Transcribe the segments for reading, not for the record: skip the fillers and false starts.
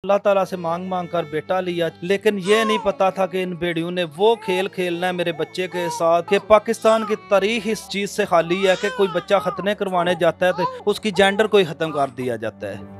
अल्लाह ताला से मांग मांग कर बेटा लिया, लेकिन ये नहीं पता था कि इन बेड़ियों ने वो खेल खेलना है मेरे बच्चे के साथ कि पाकिस्तान की तारीख इस चीज़ से खाली है कि कोई बच्चा खतने करवाने जाता है तो उसकी जेंडर को ही ख़त्म कर दिया जाता है।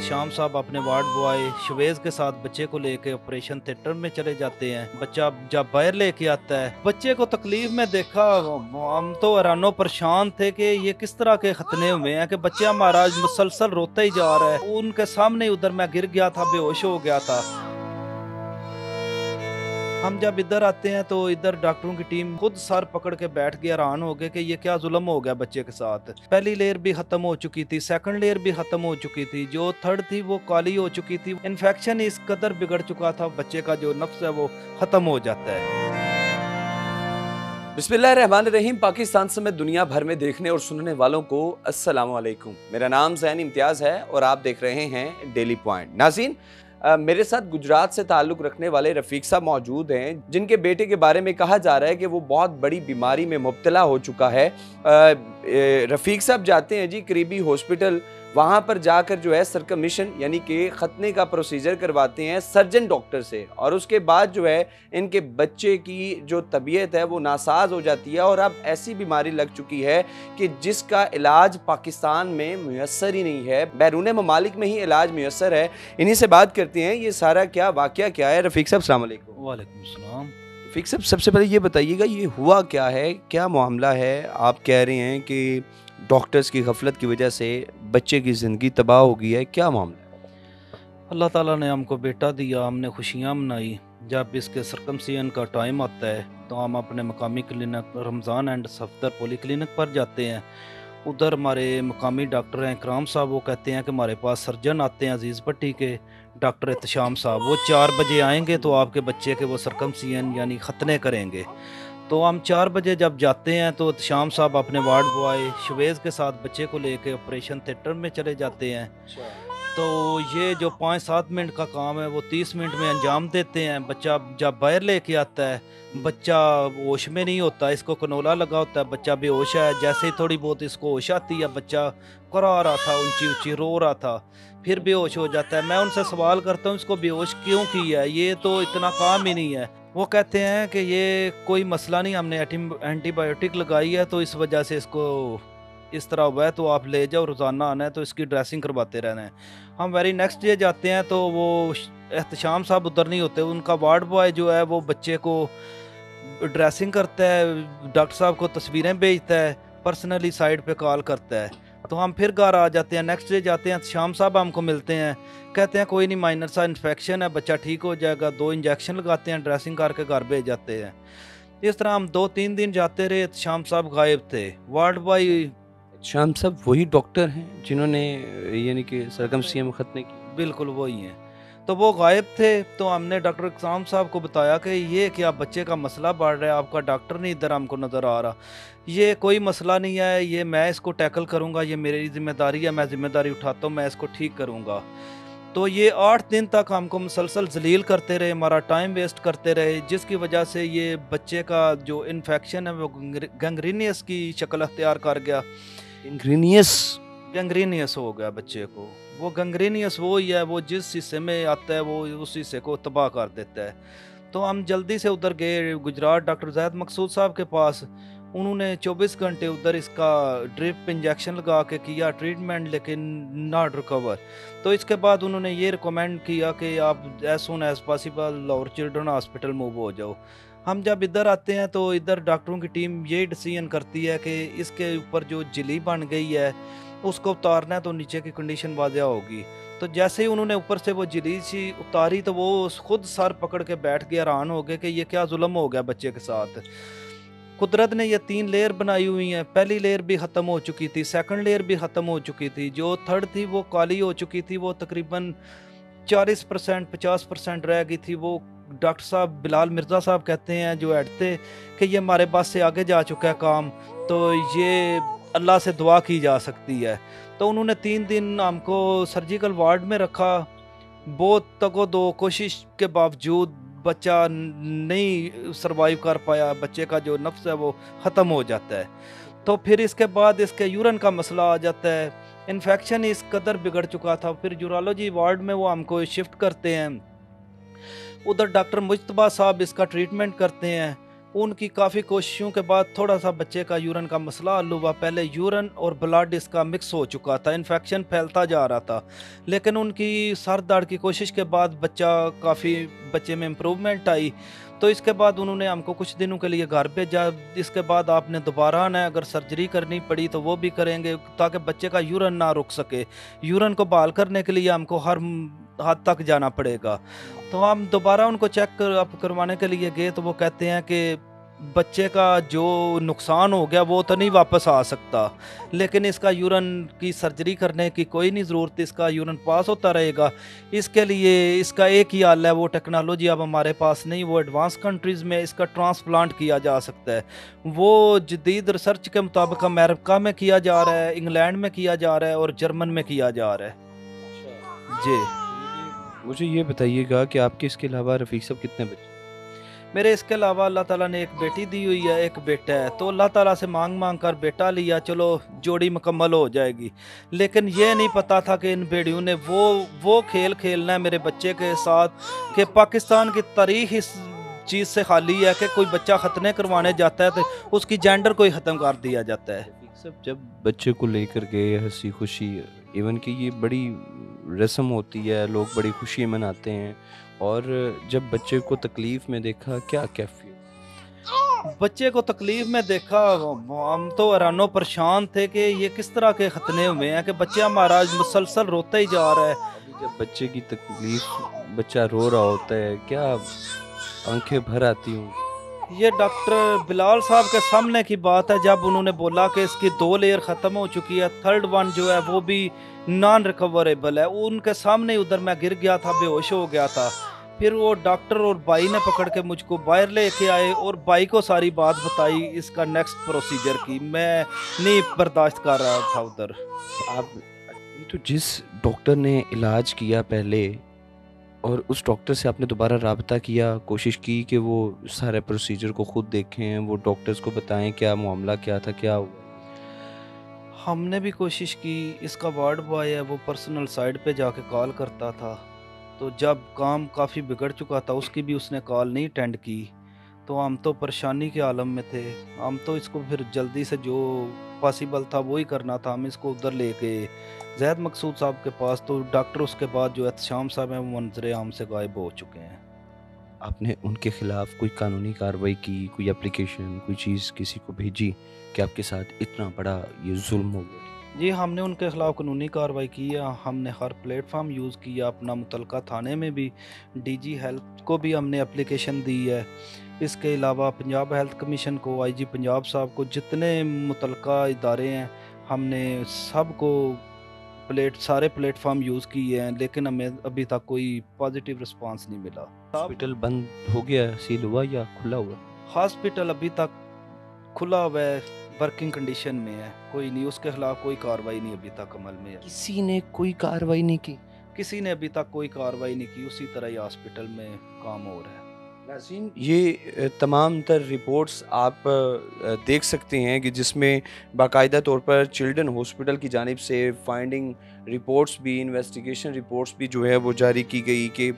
शाम साहब अपने वार्ड बॉय शवेज के साथ बच्चे को लेके ऑपरेशन थिएटर में चले जाते हैं। बच्चा जब बाहर लेके आता है, बच्चे को तकलीफ में देखा, हम तो हैरानो परेशान थे कि ये किस तरह के खतने हुए हैं कि बच्चा हमारा मुसलसल रोता ही जा रहा है। उनके सामने उधर मैं गिर गया था, बेहोश हो गया था। हम जब इधर आते हैं तो इधर डॉक्टरों की टीम खुद सर पकड़ के बैठ गया, हैरान हो गए कि ये क्या जुल्म हो गया बच्चे के साथ। पहली लेयर भी खत्म हो चुकी थी, सेकंड लेयर भी खत्म हो चुकी थी, जो थर्ड थी वो काली हो चुकी थी। इन्फेक्शन इस कदर बिगड़ चुका था, बच्चे का जो नफ्स है वो खत्म हो जाता है। बिस्मिल्लाहिर्रहमानिर्रहीम। पाकिस्तान समेत दुनिया भर में देखने और सुनने वालों को अस्सलाम वालेकुम। मेरा नाम ज़ैन इम्तियाज़ है और आप देख रहे हैं डेली पॉइंट। नाज़रीन, मेरे साथ गुजरात से ताल्लुक़ रखने वाले रफ़ीक साहब मौजूद हैं, जिनके बेटे के बारे में कहा जा रहा है कि वो बहुत बड़ी बीमारी में मुब्तला हो चुका है। रफ़ीक साहब जाते हैं जी करीबी हॉस्पिटल, वहाँ पर जाकर जो है सरकमिशन यानी कि ख़तने का प्रोसीजर करवाते हैं सर्जन डॉक्टर से, और उसके बाद जो है इनके बच्चे की जो तबीयत है वो नासाज हो जाती है और अब ऐसी बीमारी लग चुकी है कि जिसका इलाज पाकिस्तान में मुयस्सर ही नहीं है, बैरून ममालिक में ही इलाज मुयस्सर है। इन्हीं से बात करते हैं, ये सारा क्या वाक़या क्या है। रफ़ीक साहब अस्सलाम वालेकुम। वालेकुम सलाम। रफ़ीक साहब, सबसे पहले ये बताइएगा ये हुआ क्या है, क्या मामला है? आप कह रहे हैं कि डॉक्टर्स की गफलत की वजह से बच्चे की ज़िंदगी तबाह हो गई है, क्या मामला है? अल्लाह ताला ने हमको बेटा दिया, हमने खुशियाँ मनाई। जब इसके सर्कमसिजन का टाइम आता है तो हम अपने मकामी clinic Ramzan and Safdar poly clinic पर जाते हैं। उधर हमारे मकामी डॉक्टर हैं इकराम साहब, वो कहते हैं कि हमारे पास सर्जन आते हैं अजीज़ भट्टी के डॉक्टर एहतशाम साहब, वो 4 बजे आएंगे तो आपके बच्चे के वो सर्कमसिजन यानी ख़तने करेंगे। तो हम 4 बजे जब जाते हैं तो एहतशाम साहब अपने वार्ड बॉय शवेज़ के साथ बच्चे को लेके ऑपरेशन थिएटर में चले जाते हैं। तो ये जो 5-7 मिनट का काम है वो 30 मिनट में अंजाम देते हैं। बच्चा जब बाहर लेके आता है, बच्चा होश में नहीं होता, इसको कनोला लगा होता है, बच्चा बेहोश है। जैसे ही थोड़ी बहुत इसको होश आती है, बच्चा करा रहा था, ऊंची ऊंची रो रहा था, फिर बेहोश हो जाता है। मैं उनसे सवाल करता हूँ इसको बेहोश क्यों किया है, ये तो इतना काम ही नहीं है। वो कहते हैं कि ये कोई मसला नहीं, हमने एंटीबायोटिक लगाई है तो इस वजह से इसको इस तरह हुआ है, तो आप ले जाओ, रोज़ाना आना है तो इसकी ड्रेसिंग करवाते रहना है। हम वेरी नेक्स्ट डे जाते हैं तो वो एहतशाम साहब उधर नहीं होते, उनका वार्ड बॉय जो है वो बच्चे को ड्रेसिंग करता है, डॉक्टर साहब को तस्वीरें भेजता है, पर्सनली साइड पे कॉल करता है। तो हम फिर घर आ जाते हैं, नेक्स्ट डे जाते हैं, शाम साहब हमको मिलते हैं, कहते हैं कोई नहीं, माइनर सा इन्फेक्शन है, बच्चा ठीक हो जाएगा। 2 इंजेक्शन लगाते हैं, ड्रेसिंग करके घर भेज जाते हैं। इस तरह हम 2-3 दिन जाते रहे, शाम साहब गायब थे। वार्ड बॉय शाम साहब वही डॉक्टर हैं जिन्होंने यानी कि सर्कमसिजन खतने की? बिल्कुल वही हैं। तो वो गायब थे, तो हमने डॉक्टर इकराम साहब को बताया कि ये क्या बच्चे का मसला बढ़ रहा है, आपका डॉक्टर नहीं इधर हमको नज़र आ रहा। ये कोई मसला नहीं है, ये मैं इसको टैकल करूँगा, ये मेरी जिम्मेदारी है, मैं जिम्मेदारी उठाता हूँ, मैं इसको ठीक करूँगा। तो ये 8 दिन तक हमको मुसलसल जलील करते रहे, हमारा टाइम वेस्ट करते रहे, जिसकी वजह से ये बच्चे का जो इन्फेक्शन है वो गैंग्रीनियस की शक्ल अख्तियार कर गया। गैंग्रीनियस हो गया बच्चे को। वो गैंग्रीनियस वो ही है, वो जिस हिस्से में आता है वो उस हिस्से को तबाह कर देता है। तो हम जल्दी से उधर गए गुजरात डॉक्टर ज़ैद मकसूद साहब के पास। उन्होंने 24 घंटे उधर इसका ड्रिप इंजेक्शन लगा के किया ट्रीटमेंट, लेकिन नॉट रिकवर। तो इसके बाद उन्होंने ये रिकमेंड किया कि आप as soon as possible Lahore children hospital move हो जाओ। हम जब इधर आते हैं तो इधर डॉक्टरों की टीम ये डिसीजन करती है कि इसके ऊपर जो झिल्ली बन गई है उसको उतारना है तो नीचे की कंडीशन वाज़ह होगी। तो जैसे ही उन्होंने ऊपर से वो झिल्ली सी उतारी तो वो खुद सर पकड़ के बैठ गया, हैरान हो गए कि ये क्या जुल्म हो गया बच्चे के साथ। कुदरत ने ये 3 लेयर बनाई हुई हैं, पहली लेयर भी ख़त्म हो चुकी थी, सेकंड लेयर भी ख़त्म हो चुकी थी, जो थर्ड थी वो काली हो चुकी थी, वो तकरीबन 40% 50% रह गई थी। वो डॉक्टर साहब बिलाल मिर्ज़ा साहब कहते हैं जो हेड थे कि ये हमारे पास से आगे जा चुका है काम, तो ये अल्लाह से दुआ की जा सकती है। तो उन्होंने 3 दिन हमको सर्जिकल वार्ड में रखा। बहुत तगो दो कोशिश के बावजूद बच्चा नहीं सरवाइव कर पाया, बच्चे का जो नफ्स है वो ख़त्म हो जाता है। तो फिर इसके बाद इसके यूरिन का मसला आ जाता है। इन्फेक्शन इस कदर बिगड़ चुका था, फिर यूरोलॉजी वार्ड में वो हमको शिफ्ट करते हैं। उधर डॉक्टर मुज्तबा साहब इसका ट्रीटमेंट करते हैं। उनकी काफ़ी कोशिशों के बाद थोड़ा सा बच्चे का यूरन का मसला हल हुआ। पहले यूरन और ब्लड इसका मिक्स हो चुका था, इन्फेक्शन फैलता जा रहा था। लेकिन उनकी सर दर्द की कोशिश के बाद बच्चे में इम्प्रूवमेंट आई। तो इसके बाद उन्होंने हमको कुछ दिनों के लिए घर भेजा। इसके बाद आपने दोबारा आना है, अगर सर्जरी करनी पड़ी तो वो भी करेंगे ताकि बच्चे का यूरन ना रुक सके। यूरन को बहाल करने के लिए हमको हर हद तक जाना पड़ेगा। तो हम दोबारा उनको चेक अप करवाने के लिए गए तो वो कहते हैं कि बच्चे का जो नुकसान हो गया वो तो नहीं वापस आ सकता, लेकिन इसका यूरन की सर्जरी करने की कोई नहीं ज़रूरत, इसका यूरन पास होता रहेगा। इसके लिए इसका एक ही हल है, वो टेक्नोलॉजी अब हमारे पास नहीं, वो एडवांस कंट्रीज़ में इसका ट्रांसप्लांट किया जा सकता है। वो जदीद रिसर्च के मुताबिक अमेरिका में किया जा रहा है, इंग्लैंड में किया जा रहा है और जर्मन में किया जा रहा है। जी। मुझे ये बताइएगा कि आपके इसके अलावा रफ़ीक साहब कितने बच्चे? मेरे इसके अलावा अल्लाह ताला ने एक बेटी दी हुई है, एक बेटा है। तो अल्लाह ताला से मांग मांग कर बेटा लिया, चलो जोड़ी मुकम्मल हो जाएगी। लेकिन ये नहीं पता था कि इन बेड़ियों ने वो खेल खेलना है मेरे बच्चे के साथ कि पाकिस्तान की तारीख इस चीज़ से खाली है कि कोई बच्चा खतने करवाने जाता है तो उसकी जेंडर को ही ख़त्म कर दिया जाता है। रफ़ीक साहब जब बच्चे को लेकर गए हँसी खुशी, इवन कि ये बड़ी रस्म होती है, लोग बड़ी खुशी मनाते हैं, और जब बच्चे को तकलीफ़ में देखा क्या कैफियत? बच्चे को तकलीफ में देखा, हम तो हैरानो परेशान थे कि ये किस तरह के खतने हुए हैं कि बच्चा हमारा मुसलसल रोता ही जा रहा है। अभी जब बच्चे की तकलीफ़, बच्चा रो रहा होता है, क्या आंखें भर आती हों? ये डॉक्टर बिलाल साहब के सामने की बात है, जब उन्होंने बोला कि इसकी 2 लेयर ख़त्म हो चुकी है, थर्ड वन जो है वो भी नॉन रिकवरेबल है। उनके सामने ही उधर मैं गिर गया था, बेहोश हो गया था। फिर वो डॉक्टर और भाई ने पकड़ के मुझको बाहर लेके आए और भाई को सारी बात बताई इसका नेक्स्ट प्रोसीजर की। मैं नहीं बर्दाश्त कर रहा था उधर। आप तो जिस डॉक्टर ने इलाज किया पहले, और उस डॉक्टर से आपने दोबारा राब्ता किया, कोशिश की कि वो सारे प्रोसीजर को खुद देखें, वो डॉक्टर्स को बताएं क्या मामला क्या था, क्या हुआ? हमने भी कोशिश की। इसका वार्ड बॉय है, वो पर्सनल साइड पे जाके कॉल करता था। तो जब काम काफ़ी बिगड़ चुका था उसकी भी उसने कॉल नहीं अटेंड की। तो हम तो परेशानी के आलम में थे। हम तो इसको फिर जल्दी से जो पॉसिबल था वही करना था। हम इसको उधर ले गए जैद मकसूद साहब के पास। तो डॉक्टर उसके बाद जो एहतशाम साहब हैं वो मंजर आम से गायब हो चुके हैं। आपने उनके खिलाफ कोई कानूनी कार्रवाई की, कोई एप्लीकेशन, कोई चीज़ किसी को भेजी कि आपके साथ इतना बड़ा ये जुल्म हो गया? जी, हमने उनके खिलाफ कानूनी कार्रवाई की है। हमने हर प्लेटफार्म यूज़ किया, अपना मुतलका थाने में भी, डीजी हेल्थ को भी हमने एप्लीकेशन दी है। इसके अलावा पंजाब हेल्थ कमीशन को, आईजी पंजाब साहब को, जितने मुतलका इदारे हैं हमने सबको सारे प्लेटफार्म यूज़ किए हैं, लेकिन हमें अभी तक कोई पॉजिटिव रिस्पांस नहीं मिला। हॉस्पिटल बंद हो गया, सील हुआ या खुला हुआ? हॉस्पिटल अभी तक खुला हुआ है, वर्किंग कंडीशन में है। कोई नहीं, उसके खिलाफ कोई कार्रवाई नहीं अभी तक अमल में है। किसी ने कोई कार्रवाई नहीं की? किसी ने अभी तक कोई कार्रवाई नहीं की, उसी तरह ही हॉस्पिटल में काम हो रहा है। नाज़रीन, ये तमाम तर रिपोर्ट्स आप देख सकते हैं कि जिसमें बाकायदा तौर पर चिल्ड्रन हॉस्पिटल की जानिब से फाइंडिंग रिपोर्ट्स भी, इन्वेस्टिगेशन रिपोर्ट्स भी जो है वो जारी की गई कि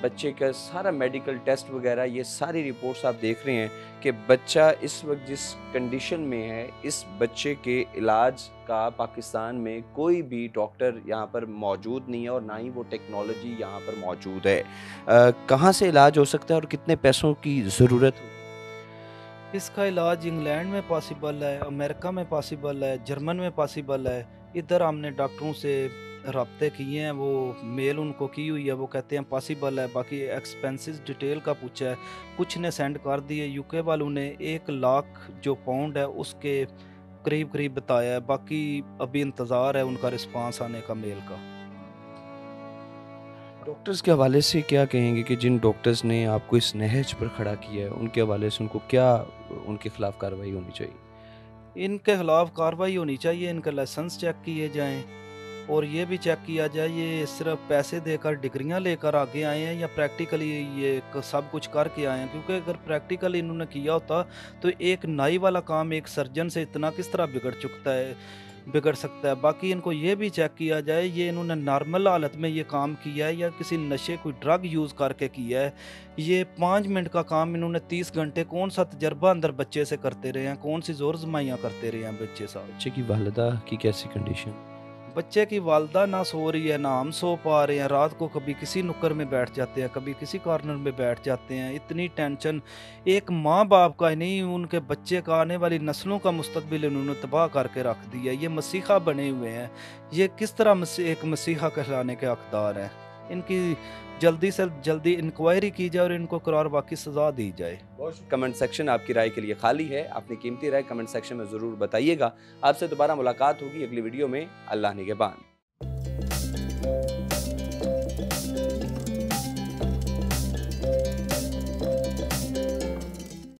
बच्चे का सारा मेडिकल टेस्ट वगैरह, ये सारी रिपोर्ट्स आप देख रहे हैं कि बच्चा इस वक्त जिस कंडीशन में है, इस बच्चे के इलाज का पाकिस्तान में कोई भी डॉक्टर यहाँ पर मौजूद नहीं है और ना ही वो टेक्नोलॉजी यहाँ पर मौजूद है। कहाँ से इलाज हो सकता है और कितने पैसों की ज़रूरत होगी? इसका इलाज इंग्लैंड में पॉसिबल है, अमेरिका में पॉसिबल है, जर्मन में पॉसिबल है। इधर हमने डॉक्टरों से रब्ते किए हैं, वो मेल उनको की हुई है, वो कहते हैं पॉसिबल है। बाकी एक्सपेंसेस डिटेल का पूछा है, कुछ ने सेंड कर दिए। यूके वालों ने 1 लाख जो पाउंड है उसके करीब करीब बताया है। बाकी अभी इंतज़ार है उनका रिस्पांस आने का, मेल का। डॉक्टर्स के हवाले से क्या कहेंगे कि जिन डॉक्टर्स ने आपको इस नहज पर खड़ा किया है, उनके हवाले से उनको क्या, उनके खिलाफ कार्रवाई होनी चाहिए? इनके खिलाफ कार्रवाई होनी चाहिए, इनके लाइसेंस चेक किए जाएं और ये भी चेक किया जाए ये सिर्फ पैसे देकर डिग्रियां लेकर आगे आए हैं या प्रैक्टिकली ये सब कुछ करके आए हैं। क्योंकि अगर प्रैक्टिकली इन्होंने किया होता तो एक नाई वाला काम एक सर्जन से इतना किस तरह बिगड़ चुकता है। बिगड़ सकता है। बाकी इनको ये भी चेक किया जाए ये इन्होंने नॉर्मल हालत में ये काम किया है या किसी नशे कोई ड्रग यूज़ करके किया है। ये 5 मिनट का काम इन्होंने 30 घंटे कौन-सा तजर्बा अंदर बच्चे से करते रहे हैं, कौन-सी ज़ोर-आज़माइयाँ करते रहे हैं बच्चे साथ। बच्चे की वालिदा की कैसी कंडीशन? बच्चे की वालिदा ना सो रही है, ना हम सो पा रहे हैं। रात को कभी किसी नुक्कड़ में बैठ जाते हैं, कभी किसी कॉर्नर में बैठ जाते हैं। इतनी टेंशन एक माँ-बाप का ही नहीं, उनके बच्चे का, आने वाली नस्लों का मुस्तकबिल इन्होंने तबाह करके रख दिया। ये मसीहा बने हुए हैं। ये किस तरह एक मसीहा कहलाने के हकदार हैं। इनकी जल्दी से जल्दी इंक्वायरी की जाए और इनको करार वाक़ई सज़ा दी जाए। कमेंट सेक्शन आपकी राय के लिए खाली है। अपनी कीमती राय कमेंट सेक्शन में ज़रूर बताइएगा। आपसे दोबारा मुलाकात होगी अगली वीडियो में। अल्लाह निगहबान।